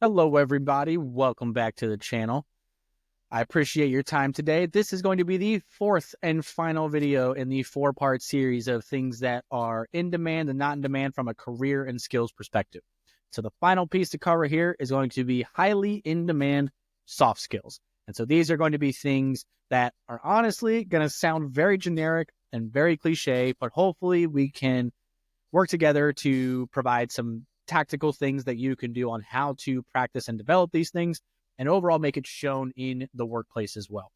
Hello, everybody. Welcome back to the channel. I appreciate your time today. This is going to be the fourth and final video in the four-part series of things that are in demand and not in demand from a career and skills perspective. So the final piece to cover here is going to be highly in demand soft skills. And so these are going to be things that are honestly going to sound very generic and very cliche, but hopefully we can work together to provide some tactical things that you can do on how to practice and develop these things and overall make it shown in the workplace as well.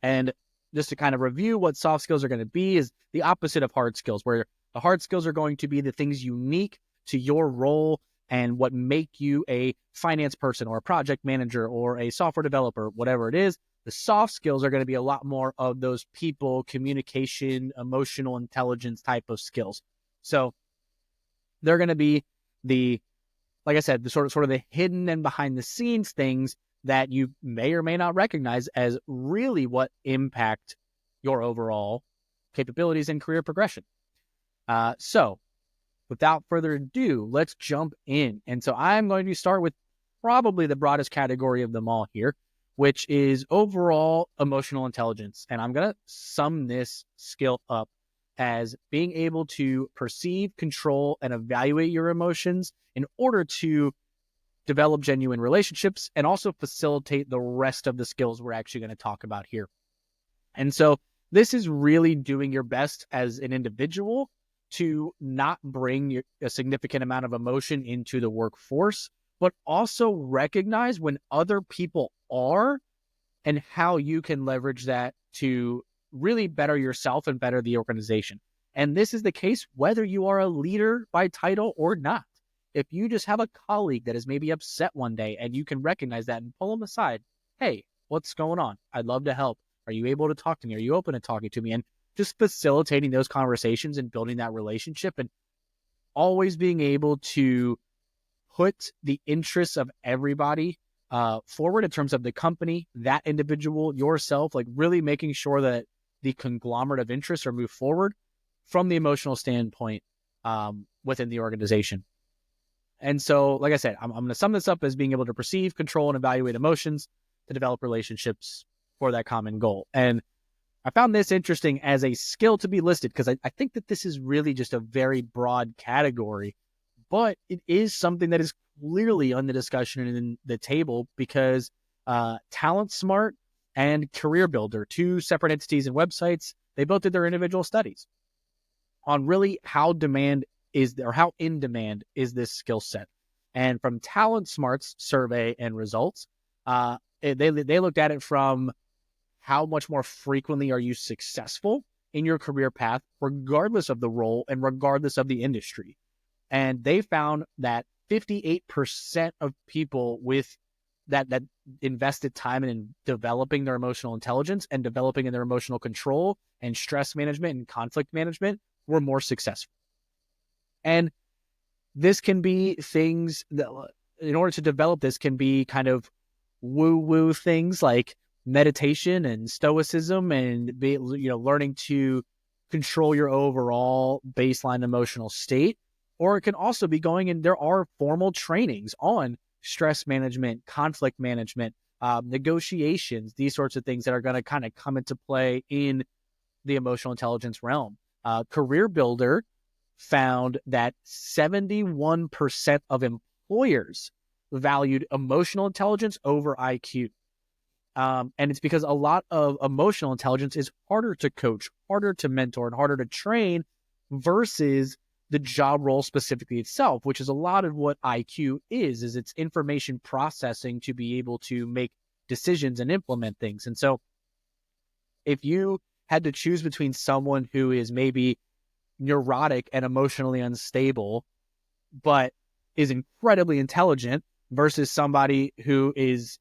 And just to kind of review what soft skills are going to be is the opposite of hard skills, where the hard skills are going to be the things unique to your role and what make you a finance person or a project manager or a software developer, whatever it is. The soft skills are going to be a lot more of those people, communication, emotional intelligence type of skills. So they're going to be like I said, the sort of the hidden and behind the scenes things that you may or may not recognize as really what impact your overall capabilities and career progression. So without further ado, let's jump in. And so I'm going to start with probably the broadest category of them all here, which is overall emotional intelligence. And I'm going to sum this skill up as being able to perceive, control, and evaluate your emotions in order to develop genuine relationships and also facilitate the rest of the skills we're actually going to talk about here. And so this is really doing your best as an individual to not bring a significant amount of emotion into the workforce, but also recognize when other people are and how you can leverage that to really better yourself and better the organization. And this is the case whether you are a leader by title or not. If you just have a colleague that is maybe upset one day and you can recognize that and pull them aside, hey, what's going on? I'd love to help. Are you able to talk to me? Are you open to talking to me? And just facilitating those conversations and building that relationship and always being able to put the interests of everybody forward in terms of the company, that individual, yourself, like really making sure that the conglomerate of interests are moved forward from the emotional standpoint within the organization. And so, like I said, I'm going to sum this up as being able to perceive, control, and evaluate emotions to develop relationships for that common goal. And I found this interesting as a skill to be listed because I think that this is really just a very broad category, but it is something that is clearly on the discussion and in the table because Talent Smart and Career Builder, two separate entities and websites, they both did their individual studies on really how in demand is this skill set. And from Talent Smart's survey and results, they looked at it from how much more frequently are you successful in your career path, regardless of the role and regardless of the industry. And they found that 58% of people with that invested time in developing their emotional intelligence and developing in their emotional control and stress management and conflict management were more successful. And this can be things that, in order to develop this, can be kind of woo-woo things like meditation and stoicism and learning to control your overall baseline emotional state. Or it can also be there are formal trainings on stress management, conflict management, negotiations, these sorts of things that are going to kind of come into play in the emotional intelligence realm. Career Builder found that 71% of employers valued emotional intelligence over IQ. And it's because a lot of emotional intelligence is harder to coach, harder to mentor, and harder to train versus the job role specifically itself, which is a lot of what IQ is it's information processing to be able to make decisions and implement things. And so if you had to choose between someone who is maybe neurotic and emotionally unstable, but is incredibly intelligent versus somebody who is,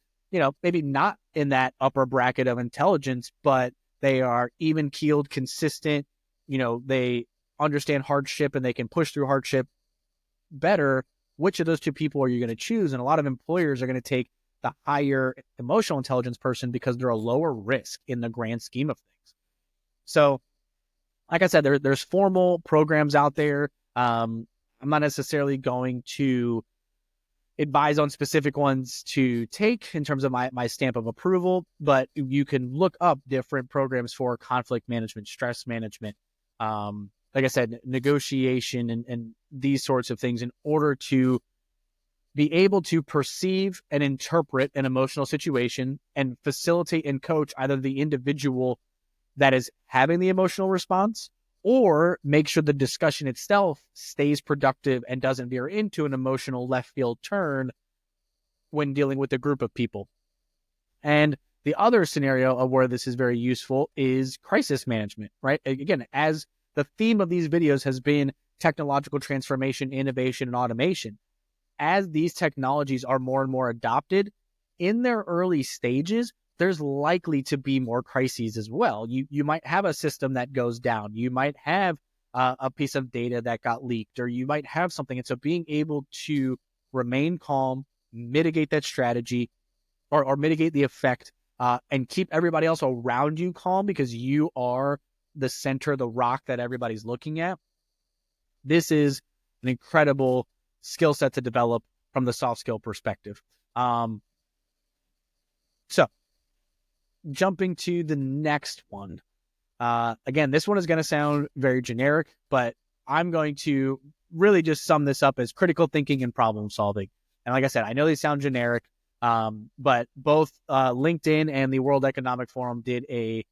maybe not in that upper bracket of intelligence, but they are even keeled, consistent, they understand hardship and they can push through hardship better, which of those two people are you going to choose? And a lot of employers are going to take the higher emotional intelligence person because they're a lower risk in the grand scheme of things. So, like I said, there's formal programs out there. I'm not necessarily going to advise on specific ones to take in terms of my stamp of approval, but you can look up different programs for conflict management, stress management, like I said, negotiation, and these sorts of things in order to be able to perceive and interpret an emotional situation and facilitate and coach either the individual that is having the emotional response, or make sure the discussion itself stays productive and doesn't veer into an emotional left field turn when dealing with a group of people. And the other scenario of where this is very useful is crisis management, right? Again, as the theme of these videos has been technological transformation, innovation, and automation, as these technologies are more and more adopted in their early stages, there's likely to be more crises as well. You might have a system that goes down. You might have a piece of data that got leaked, or you might have something. And so being able to remain calm, mitigate that strategy, or mitigate the effect, and keep everybody else around you calm because you are the center, the rock that everybody's looking at. This is an incredible skill set to develop from the soft skill perspective. So jumping to the next one. Again, this one is going to sound very generic, but I'm going to really just sum this up as critical thinking and problem solving. And like I said, I know they sound generic, but both LinkedIn and the World Economic Forum did a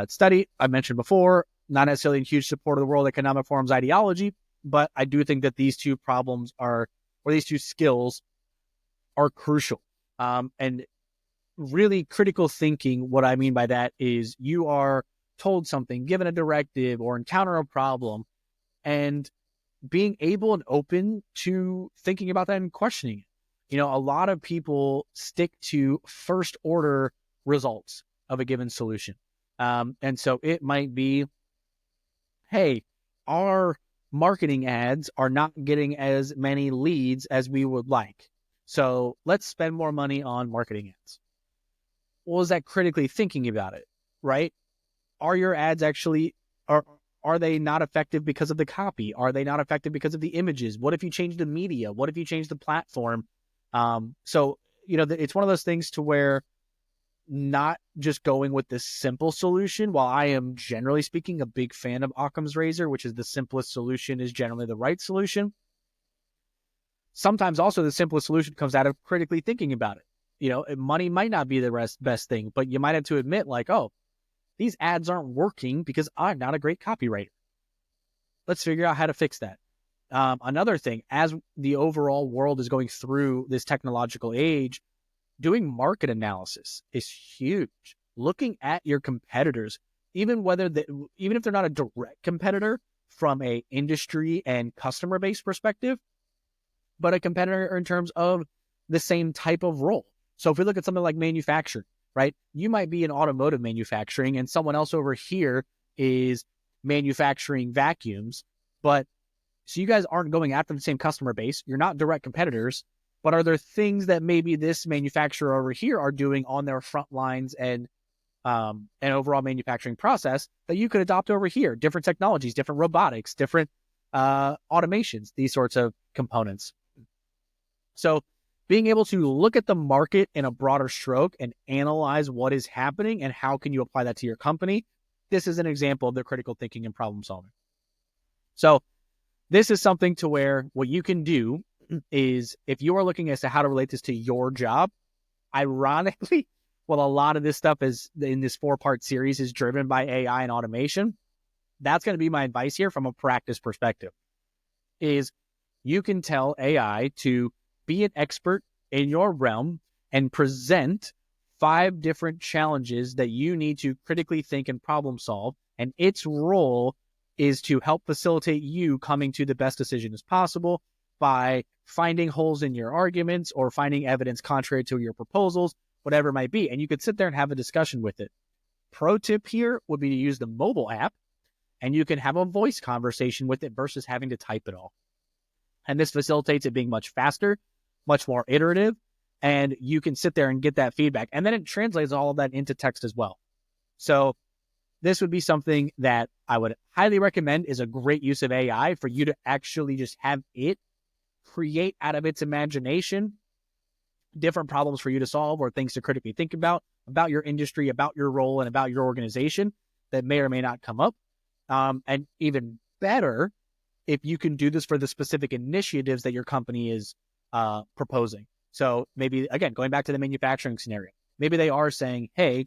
study I mentioned before, not necessarily in huge support of the World Economic Forum's ideology, but I do think that these two problems or these two skills are crucial. And really critical thinking, what I mean by that is you are told something, given a directive, or encounter a problem, and being able and open to thinking about that and questioning it. You know, a lot of people stick to first order results of a given solution. And so it might be, hey, our marketing ads are not getting as many leads as we would like. So let's spend more money on marketing ads. Well, is that critically thinking about it, right? Are your ads actually, are they not effective because of the copy? Are they not effective because of the images? What if you change the media? What if you change the platform? So, you know, it's one of those things to where not just going with this simple solution, while I am generally speaking a big fan of Occam's razor, which is the simplest solution is generally the right solution. Sometimes also the simplest solution comes out of critically thinking about it. You know, money might not be the best thing, but you might have to admit, like, oh, these ads aren't working because I'm not a great copywriter. Let's figure out how to fix that. Another thing, as the overall world is going through this technological age, doing market analysis is huge. Looking at your competitors, even if they're not a direct competitor from a industry and customer base perspective, but a competitor in terms of the same type of role. So if we look at something like manufacturing, right? You might be in automotive manufacturing and someone else over here is manufacturing vacuums, but so you guys aren't going after the same customer base. You're not direct competitors, but are there things that maybe this manufacturer over here are doing on their front lines and overall manufacturing process that you could adopt over here? Different technologies, different robotics, different automations, these sorts of components. So being able to look at the market in a broader stroke and analyze what is happening and how can you apply that to your company, this is an example of the critical thinking and problem solving. So this is something to where what you can do is, if you are looking as to how to relate this to your job, ironically, well, a lot of this stuff is in this 4-part series is driven by AI and automation. That's going to be my advice here from a practice perspective, is you can tell AI to be an expert in your realm and present 5 different challenges that you need to critically think and problem solve. And its role is to help facilitate you coming to the best decision as possible by finding holes in your arguments or finding evidence contrary to your proposals, whatever it might be. And you could sit there and have a discussion with it. Pro tip here would be to use the mobile app, and you can have a voice conversation with it versus having to type it all. And this facilitates it being much faster, much more iterative, and you can sit there and get that feedback. And then it translates all of that into text as well. So this would be something that I would highly recommend is a great use of AI for you to actually just have it create out of its imagination different problems for you to solve or things to critically think about your industry, about your role, and about your organization that may or may not come up. And even better, if you can do this for the specific initiatives that your company is proposing. So maybe, again, going back to the manufacturing scenario, maybe they are saying, hey,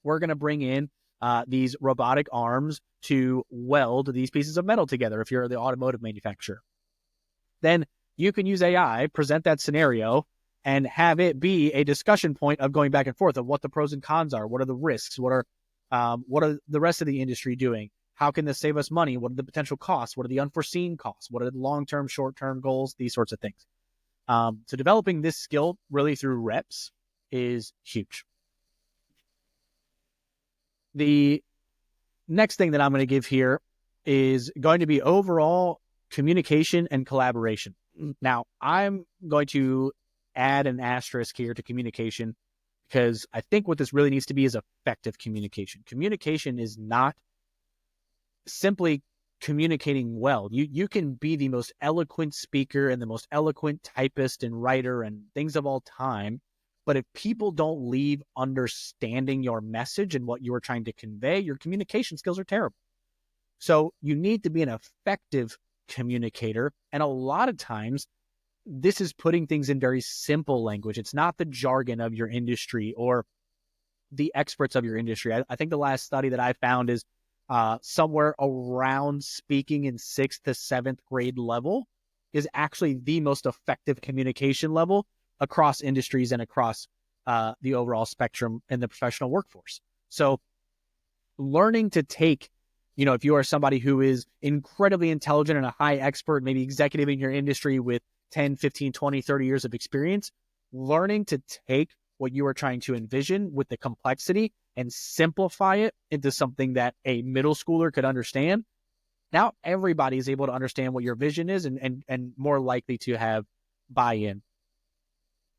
we're going to bring in these robotic arms to weld these pieces of metal together if you're the automotive manufacturer. Then you can use AI, present that scenario, and have it be a discussion point of going back and forth of what the pros and cons are, what are the risks, what are the rest of the industry doing, how can this save us money, what are the potential costs, what are the unforeseen costs, what are the long-term, short-term goals, these sorts of things. So developing this skill really through reps is huge. The next thing that I'm going to give here is going to be overall communication and collaboration. Now, I'm going to add an asterisk here to communication because I think what this really needs to be is effective communication. Communication is not simply communicating well. You can be the most eloquent speaker and the most eloquent typist and writer and things of all time, but if people don't leave understanding your message and what you are trying to convey, your communication skills are terrible. So you need to be an effective communicator, and a lot of times this is putting things in very simple language. It's not the jargon of your industry or the experts of your industry. I think the last study that I found is somewhere around speaking in 6th to 7th grade level is actually the most effective communication level across industries and across the overall spectrum in the professional workforce. So learning to take, if you are somebody who is incredibly intelligent and a high expert, maybe executive in your industry with 10, 15, 20, 30 years of experience, learning to take what you are trying to envision with the complexity and simplify it into something that a middle schooler could understand. Now everybody is able to understand what your vision is and more likely to have buy-in.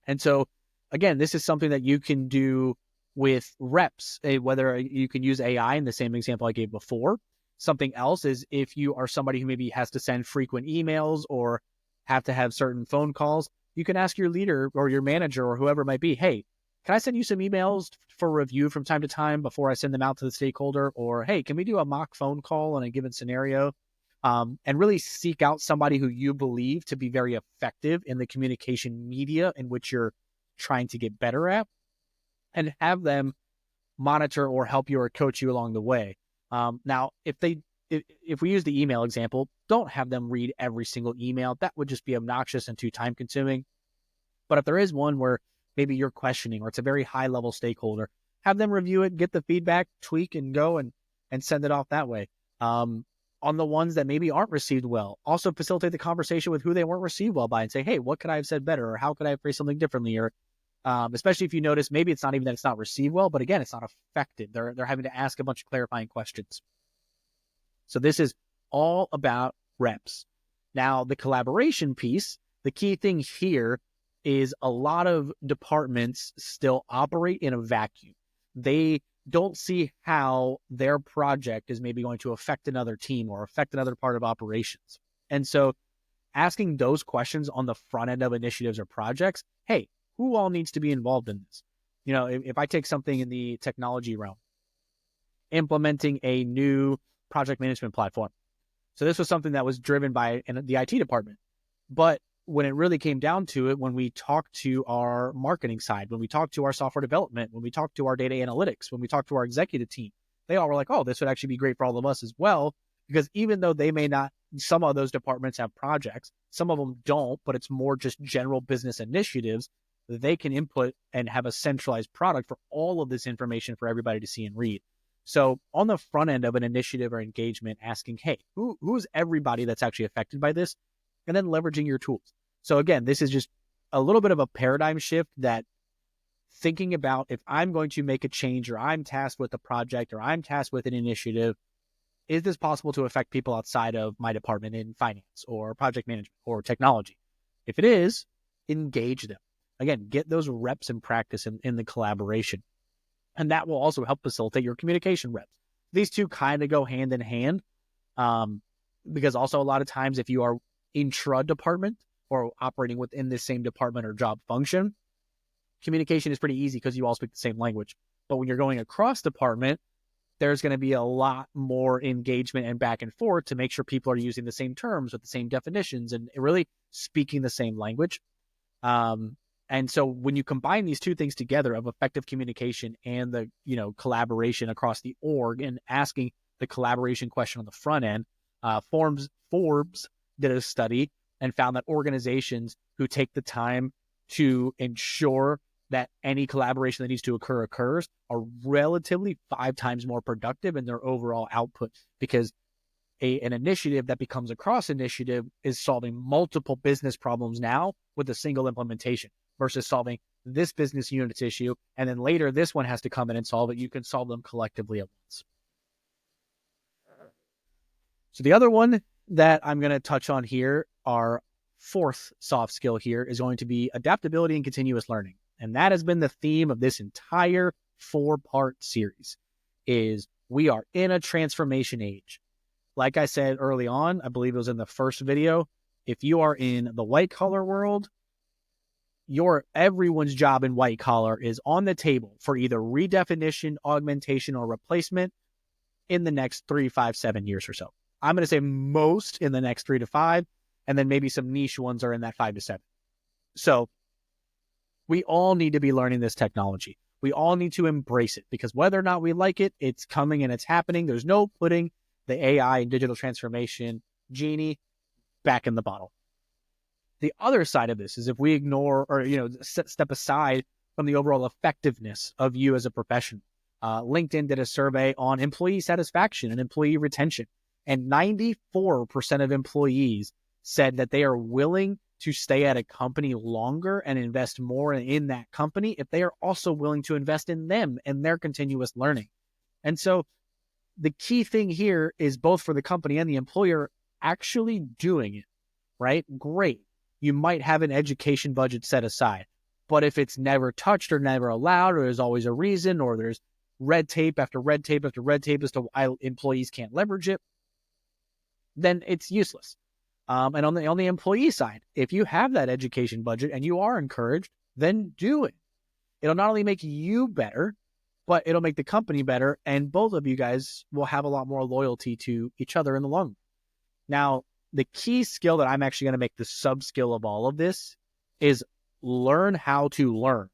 And so, again, this is something that you can do with reps, whether you can use AI in the same example I gave before. Something else is if you are somebody who maybe has to send frequent emails or have to have certain phone calls, you can ask your leader or your manager or whoever it might be, hey, can I send you some emails for review from time to time before I send them out to the stakeholder? Or, hey, can we do a mock phone call on a given scenario? And really seek out somebody who you believe to be very effective in the communication media in which you're trying to get better at, and have them monitor or help you or coach you along the way. Now, if we use the email example, don't have them read every single email. That would just be obnoxious and too time consuming. But if there is one where maybe you're questioning or it's a very high level stakeholder, have them review it, get the feedback, tweak and go and send it off that way. On the ones that maybe aren't received well, also facilitate the conversation with who they weren't received well by and say, hey, what could I have said better? Or how could I have phrased something differently? Or especially if you notice, maybe it's not even that it's not received well, but again, it's not effective. They're having to ask a bunch of clarifying questions. So this is all about reps. Now, the collaboration piece, the key thing here is a lot of departments still operate in a vacuum. They don't see how their project is maybe going to affect another team or affect another part of operations. And so asking those questions on the front end of initiatives or projects, hey, who all needs to be involved in this? If I take something in the technology realm, implementing a new project management platform. So this was something that was driven by the IT department. But when it really came down to it, when we talked to our marketing side, when we talked to our software development, when we talked to our data analytics, when we talked to our executive team, they all were like, oh, this would actually be great for all of us as well. Because even though they may not, some of those departments have projects, some of them don't, but it's more just general business initiatives, they can input and have a centralized product for all of this information for everybody to see and read. So on the front end of an initiative or engagement, asking, hey, who's everybody that's actually affected by this? And then leveraging your tools. So again, this is just a little bit of a paradigm shift, that thinking about, if I'm going to make a change or I'm tasked with a project or I'm tasked with an initiative, is this possible to affect people outside of my department in finance or project management or technology? If it is, engage them. Again, get those reps and practice in the collaboration. And that will also help facilitate your communication reps. These two kind of go hand in hand, because also a lot of times if you are intra-department, or operating within the same department or job function, communication is pretty easy because you all speak the same language. But when you're going across department, there's going to be a lot more engagement and back and forth to make sure people are using the same terms with the same definitions and really speaking the same language. And so when you combine these two things together of effective communication and the, collaboration across the org and asking the collaboration question on the front end, Forbes did a study and found that organizations who take the time to ensure that any collaboration that needs to occurs are relatively 5 times more productive in their overall output, because an initiative that becomes a cross initiative is solving multiple business problems now with a single implementation versus solving this business unit's issue. And then later this one has to come in and solve it. You can solve them collectively at once. So the other one that I'm going to touch on here, our fourth soft skill here, is going to be adaptability and continuous learning. And that has been the theme of this entire 4-part series, is we are in a transformation age. Like I said early on, I believe it was in the first video, if you are in the white collar world, everyone's job in white collar is on the table for either redefinition, augmentation, or replacement in the next 3, 5, 7 years or so. I'm going to say most in the next 3 to 5, and then maybe some niche ones are in that 5 to 7. So we all need to be learning this technology. We all need to embrace it, because whether or not we like it, it's coming and it's happening. There's no putting the AI and digital transformation genie back in the bottle. The other side of this is if we ignore or, step aside from the overall effectiveness of you as a professional. LinkedIn did a survey on employee satisfaction and employee retention, and 94% of employees said that they are willing to stay at a company longer and invest more in that company if they are also willing to invest in them and their continuous learning. And so the key thing here is both for the company and the employer actually doing it, right? Great. You might have an education budget set aside, but if it's never touched or never allowed, or there's always a reason, or there's red tape after red tape after red tape as to why employees can't leverage it, then it's useless. And on the employee side, if you have that education budget and you are encouraged, then do it. It'll not only make you better, but it'll make the company better, and both of you guys will have a lot more loyalty to each other in the long run. Now, the key skill that I'm actually going to make the sub skill of all of this is learn how to learn.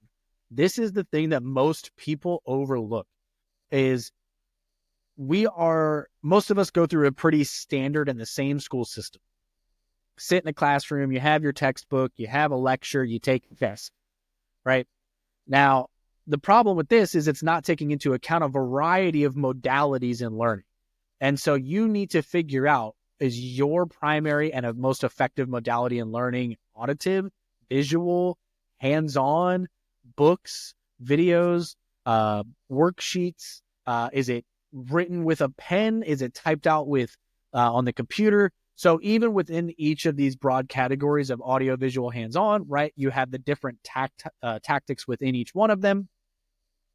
This is the thing that most people overlook, is most of us go through a pretty standard and the same school system. Sit in a classroom, you have your textbook, you have a lecture, you take a test, right? Now, the problem with this is it's not taking into account a variety of modalities in learning. And so you need to figure out, is your primary and a most effective modality in learning auditive, visual, hands-on, books, videos, worksheets? Is it written with a pen? Is it typed out with on the computer? So even within each of these broad categories of audio, visual, hands-on, right, you have the different tactics within each one of them.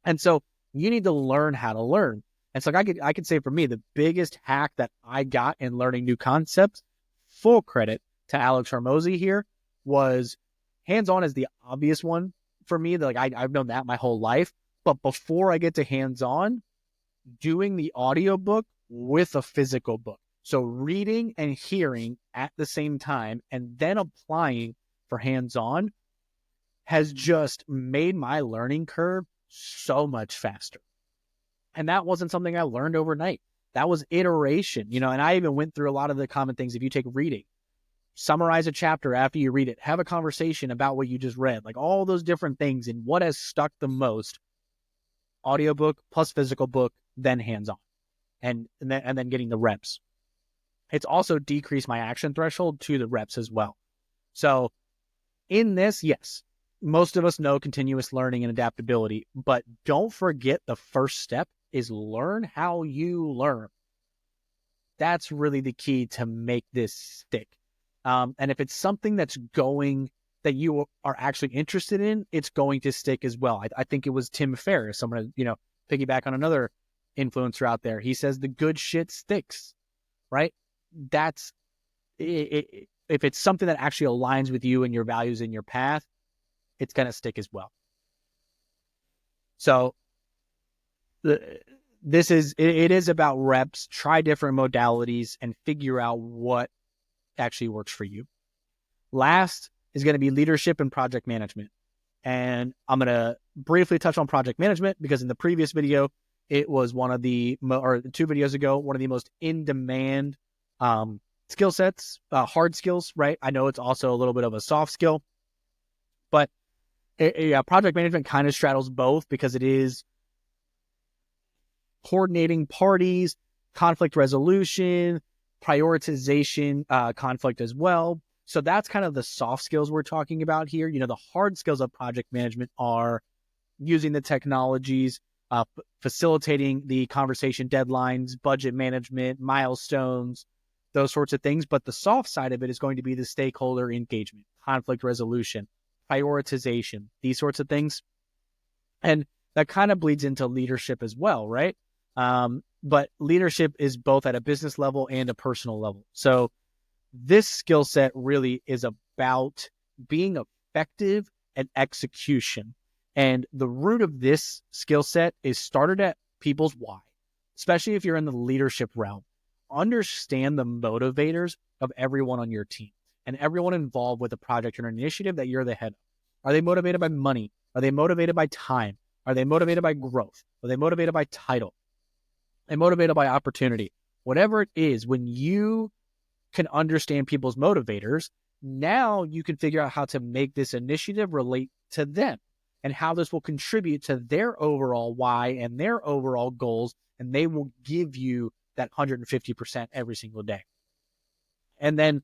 And so you need to learn how to learn. And so I could say for me, the biggest hack that I got in learning new concepts, full credit to Alex Hormozy here, was hands-on is the obvious one for me. Like I've known that my whole life. But before I get to hands-on, doing the audiobook with a physical book. So reading and hearing at the same time and then applying for hands-on has just made my learning curve so much faster. And that wasn't something I learned overnight. That was iteration, and I even went through a lot of the common things. If you take reading, summarize a chapter after you read it, have a conversation about what you just read, like all those different things. And what has stuck the most, audiobook plus physical book, then hands-on, and then getting the reps. It's also decreased my action threshold to the reps as well. So in this, yes, most of us know continuous learning and adaptability, but don't forget the first step is learn how you learn. That's really the key to make this stick. And if it's something that you are actually interested in, it's going to stick as well. I think it was Tim Ferriss. I'm going to, piggyback on another influencer out there. He says the good shit sticks, right? That's it. if it's something that actually aligns with you and your values and your path, it's going to stick as well. So it is about reps. Try different modalities and figure out what actually works for you. Last is going to be leadership and project management. And I'm going to briefly touch on project management because in the previous video, it was one of the, or 2 videos ago, one of the most in-demand skill sets, hard skills, right? I know it's also a little bit of a soft skill, but project management kind of straddles both because it is coordinating parties, conflict resolution, prioritization, conflict as well. So that's kind of the soft skills we're talking about here. The hard skills of project management are using the technologies, facilitating the conversation deadlines, budget management, milestones, those sorts of things. But the soft side of it is going to be the stakeholder engagement, conflict resolution, prioritization, these sorts of things. And that kind of bleeds into leadership as well, right? But leadership is both at a business level and a personal level. So this skill set really is about being effective at execution. And the root of this skill set is started at people's why, especially if you're in the leadership realm. Understand the motivators of everyone on your team and everyone involved with a project or an initiative that you're the head of. Are they motivated by money? Are they motivated by time? Are they motivated by growth? Are they motivated by title? Are they motivated by opportunity? Whatever it is, when you can understand people's motivators, now you can figure out how to make this initiative relate to them and how this will contribute to their overall why and their overall goals, and they will give you that 150% every single day. And then,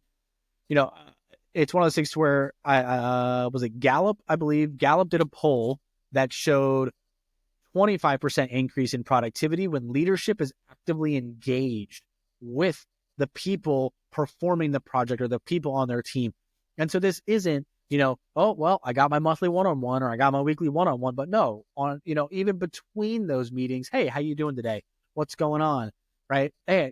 it's one of those things where was it Gallup? I believe Gallup did a poll that showed 25% increase in productivity when leadership is actively engaged with the people performing the project or the people on their team. And so this isn't, oh, well, I got my monthly one-on-one or I got my weekly one-on-one, but no, even between those meetings, hey, how you doing today? What's going on? Right? Hey,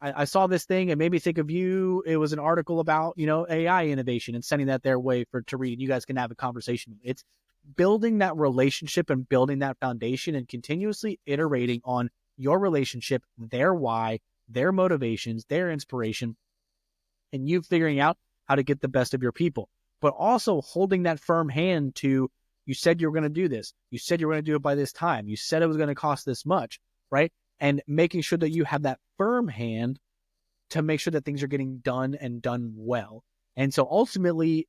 I saw this thing and made me think of you. It was an article about, AI innovation and sending that their way to read. You guys can have a conversation. It's building that relationship and building that foundation and continuously iterating on your relationship, their why, their motivations, their inspiration, and you figuring out how to get the best of your people, but also holding that firm hand to, you said you were going to do this. You said you were going to do it by this time. You said it was going to cost this much, right? And making sure that you have that firm hand to make sure that things are getting done and done well. And so ultimately,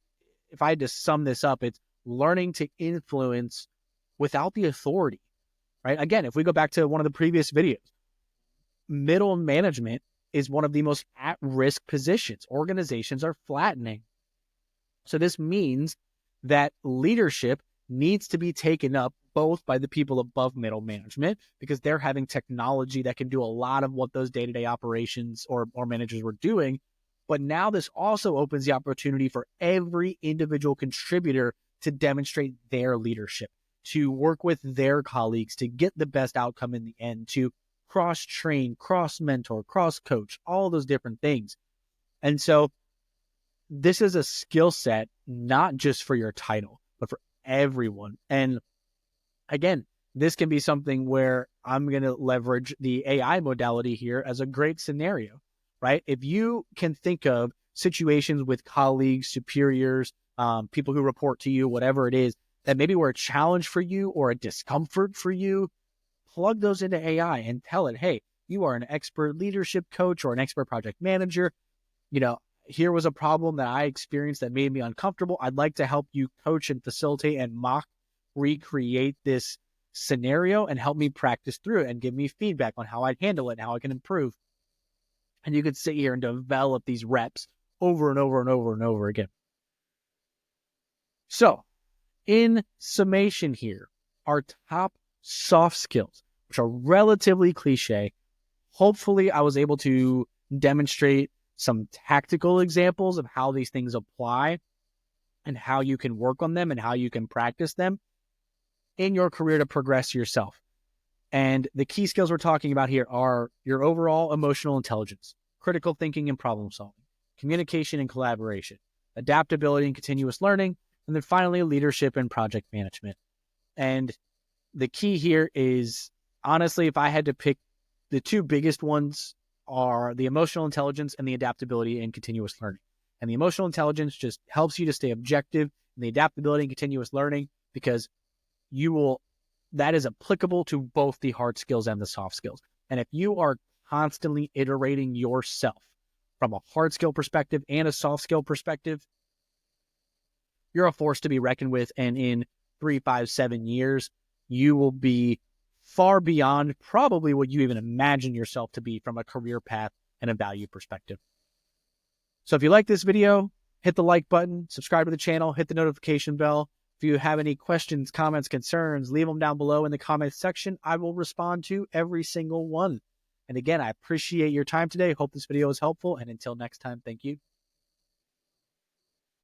if I had to sum this up, it's learning to influence without the authority, right? Again, if we go back to one of the previous videos, middle management is one of the most at-risk positions. Organizations are flattening. So this means that leadership needs to be taken up both by the people above middle management because they're having technology that can do a lot of what those day-to-day operations or managers were doing. But now this also opens the opportunity for every individual contributor to demonstrate their leadership, to work with their colleagues, to get the best outcome in the end, to cross-train, cross-mentor, cross-coach, all those different things. And so this is a skill set, not just for your title, but for everyone. And again, this can be something where I'm going to leverage the AI modality here as a great scenario, right? If you can think of situations with colleagues, superiors, people who report to you, whatever it is, that maybe were a challenge for you or a discomfort for you, plug those into AI and tell it, hey, you are an expert leadership coach or an expert project manager. Here was a problem that I experienced that made me uncomfortable. I'd like to help you coach and facilitate and recreate this scenario and help me practice through it and give me feedback on how I'd handle it and how I can improve. And you could sit here and develop these reps over and over and over and over again. So in summation here, our top soft skills, which are relatively cliche, hopefully I was able to demonstrate some tactical examples of how these things apply and how you can work on them and how you can practice them in your career to progress yourself. And the key skills we're talking about here are your overall emotional intelligence, critical thinking and problem solving, communication and collaboration, adaptability and continuous learning, and then finally, leadership and project management. And the key here is, honestly, if I had to pick, the two biggest ones are the emotional intelligence and the adaptability and continuous learning. And the emotional intelligence just helps you to stay objective, and the adaptability and continuous learning, because that is applicable to both the hard skills and the soft skills. And if you are constantly iterating yourself from a hard skill perspective and a soft skill perspective, you're a force to be reckoned with. And in 3, 5, 7 years, you will be far beyond probably what you even imagine yourself to be from a career path and a value perspective. So if you like this video, hit the like button, subscribe to the channel, hit the notification bell. If you have any questions, comments, concerns, leave them down below in the comments section. I will respond to every single one. And again, I appreciate your time today. Hope this video was helpful. And until next time, thank you.